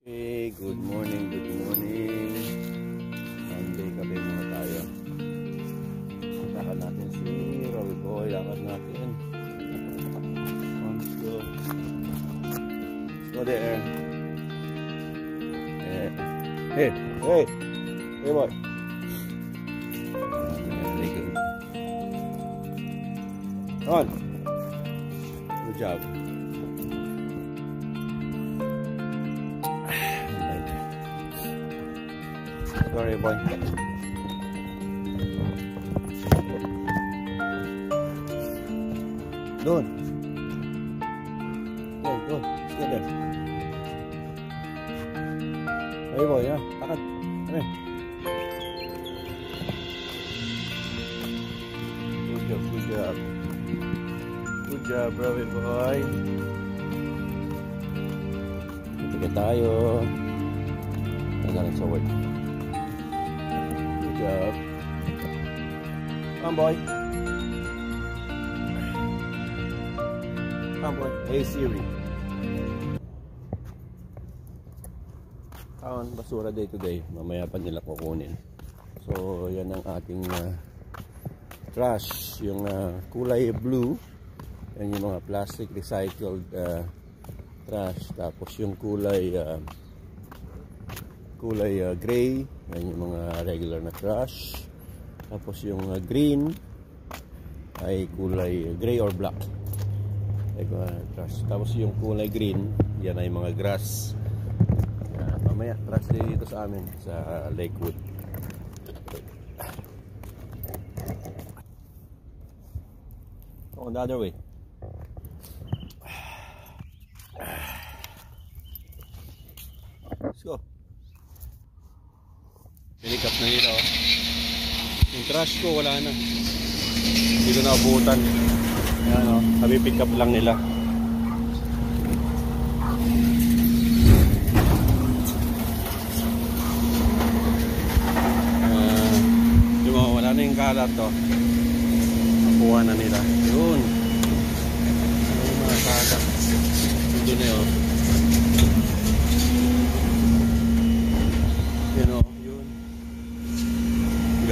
Hey, good morning, good morning. Monday kape muna tayo. Lakad natin si Robbie Boy, lakad natin. Let's go. Let's go there. Hey, hey, hey boy. Very good. On. Good job. Sorry boy. Doon. Go. Stay there. Hey boy, ha? Takad. Hey. Good job, good job. Good job, Robbie boy. Tiga tayo. Nagaling sa work. Job. Come boy. Come boy. Hey Siri. Kaon basura day to day. Mamaya pa nila kukunin. So yan ang ating trash. Yung kulay blue. Yan yung mga plastic recycled trash. Tapos yung kulay gray, yan yung mga regular na trash. Tapos yung green ay kulay gray or black, trash. Tapos yung kulay green, yan ay mga grass. Yan, mamaya trash dito sa amin sa Lakewood. Oh, the other way. Let's go. Pinikap na nila, oh. Yung trash ko wala na, hindi ko naabutan. Ayan, oh. Sabi pick up lang nila. Yung wala na yung kalat, to nakuha na nila. Yun, yung mga kalat doon na yun.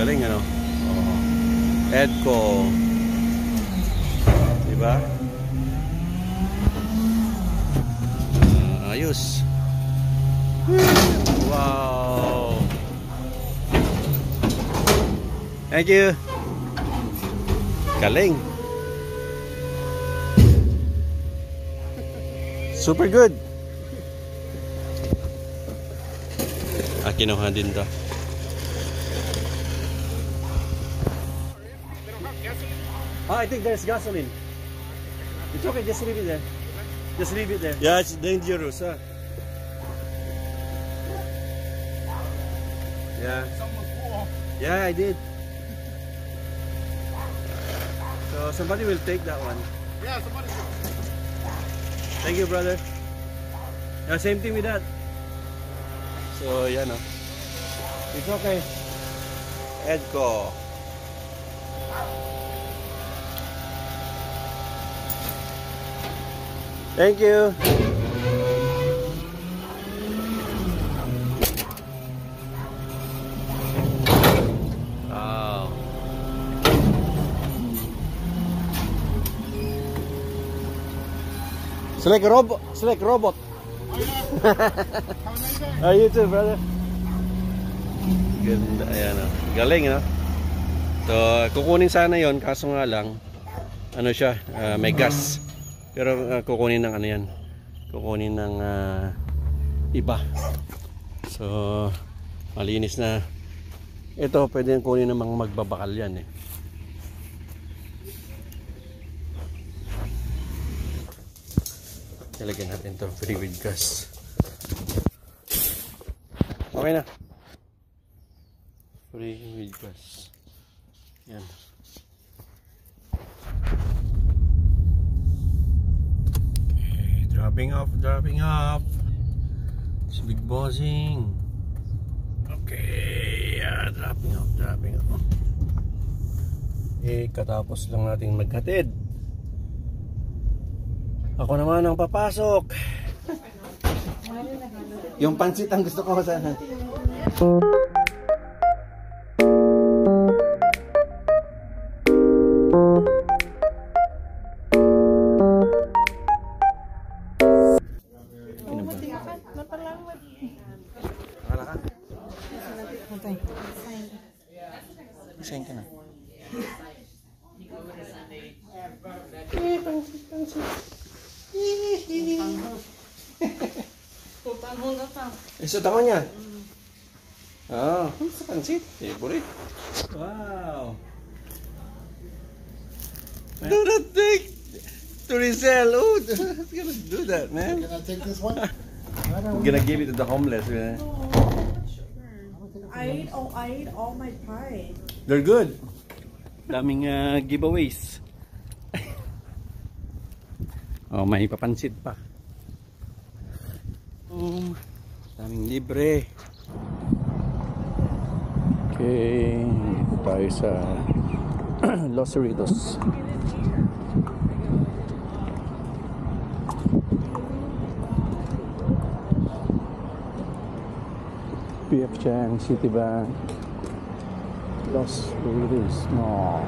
Galing, ano? Oh. Edco. Diba? Ayos. Wow. Thank you. Galing. Super good. Kinuha din to. I think there's gasoline. It's okay, just leave it there. Just leave it there. Yeah, it's dangerous, huh? Yeah. Yeah, I did. So somebody will take that one. Yeah, somebody will. Thank you, brother. Yeah, same thing with that. So, yeah, no. It's okay. Edco. Thank you. Wow. It's like a robot. It's like a robot. Oh, you too, brother. Ganda, ayan, oh. Galing, no? So, kukunin sana yon, kaso nga lang, ano siya, may gas. Pero kukunin ng ano yan, kukunin ng iba. So malinis na. Ito pwede yung kunin ng mga magbabakal yan, eh. Nilagyan natin ito free with gas. Okay na, free with gas. Yan. Dropping off. It's Big Bossing. Okay, yeah, dropping off. Katapos lang natin maghatid. Ako naman ang papasok. Yung pansit ang gusto ko sana. Isayin ka na. Isa tama niya. Sa pansit. Favorite. Wow. Do not take to resell. Oh, who's gonna do that, man? Can I take this one? I'm gonna give it to the homeless, man. I ate all my pie. They're good. Daming giveaways. Oh, may papansit pa. Daming libre. Okay, dito tayo sa Los Cerritos. PF Chang, Citibank, Los Cerritos Mall.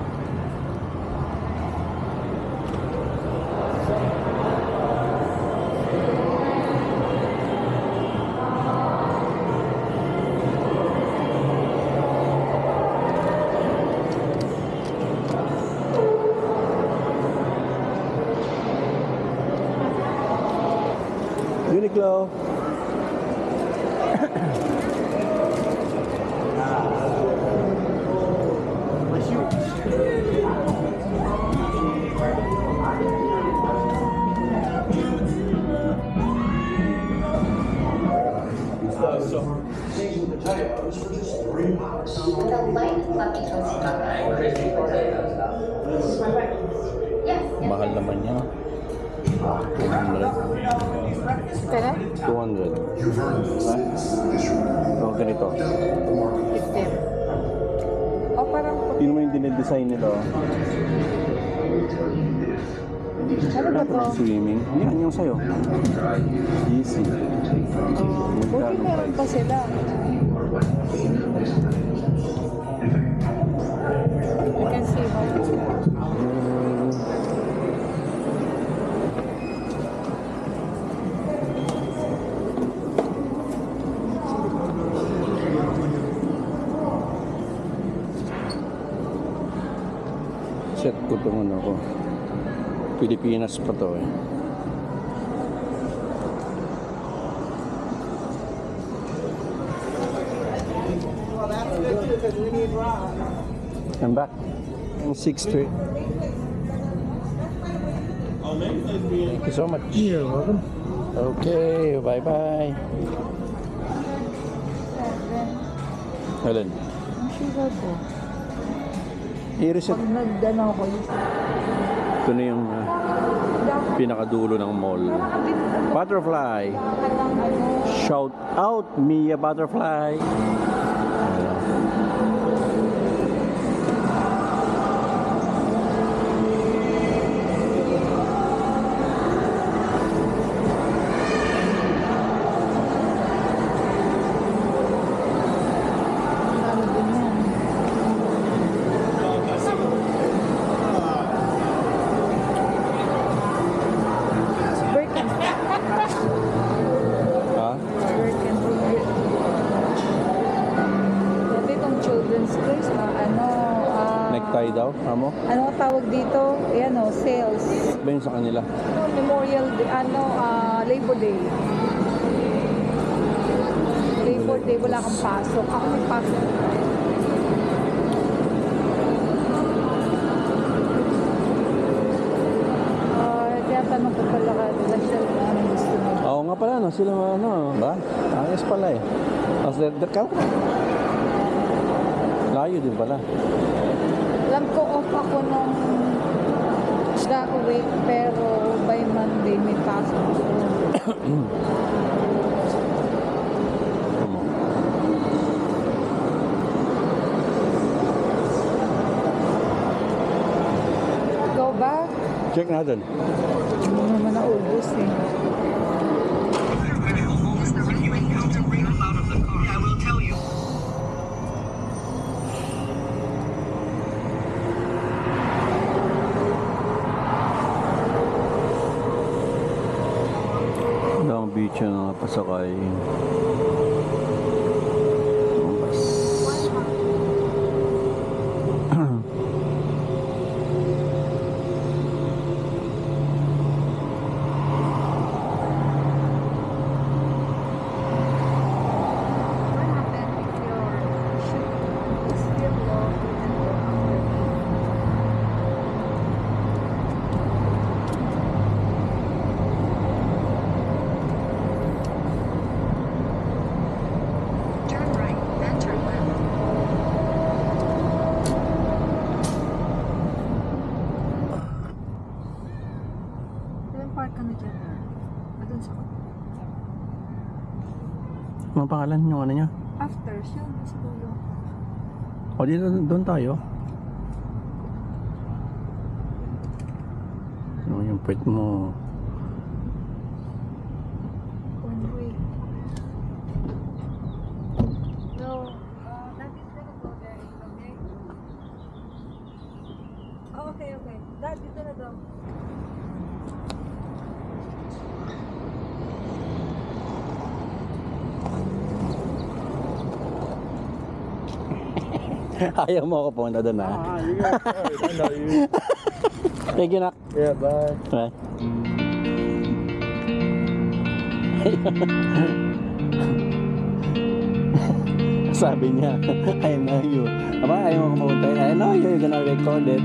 Uniqlo. Mahal naman yan. 200. Kaya? 200. Oh, ganito. 15. Oh, parang... Tingnan mo yung dinedesign nito. Ano ba to? Swimming. Yan yung sayo. Easy. Buti meron pa sila. I can see how it's set ko itong ano ko. Pilipinas pa to eh. I'm back in 6th Street. Thank you so much. You're welcome. Okay, bye-bye. Alin? ang sila ko. I-reset. Pag nagdano ko yun. Ito na yung pinakadulo ng mall. Butterfly. Shout out, Mia Butterfly. Necktie daw, amo? Ano ang tawag dito? Ayan o, sales. Ba yun sa kanila? Memorial Day, Labor Day. Labor Day, wala kang pasok. Ako may pasok. Kaya tanong ko pala ka, Rachel, anong gusto mo? Oo nga pala, no? Sila ano, ba? Ayos pala eh. Tapos, layo din pala. Alam ko off ako nung week, pero by Monday may pasok ako. Ikaw ba? Check natin. Hindi naman naubos eh. sakay. Bus. What happened if your shoe is still low and go after? Turn right, then turn left. Ilang park ka na dyan? Doon sa Anong pangalan yung ano niya? after, siya sa dulo. O dito, doon tayo. Ano yung pwet mo? One way. No, that is gonna go there, okay? Oh, okay, okay. That is gonna go. Ayaw mo ako pumunta doon, ha? You guys I know you. Thank you, Nak. Yeah, bye. Bye. Sabi niya, I know you. Aba, ayaw mo pumunta. I know you, you're gonna record it.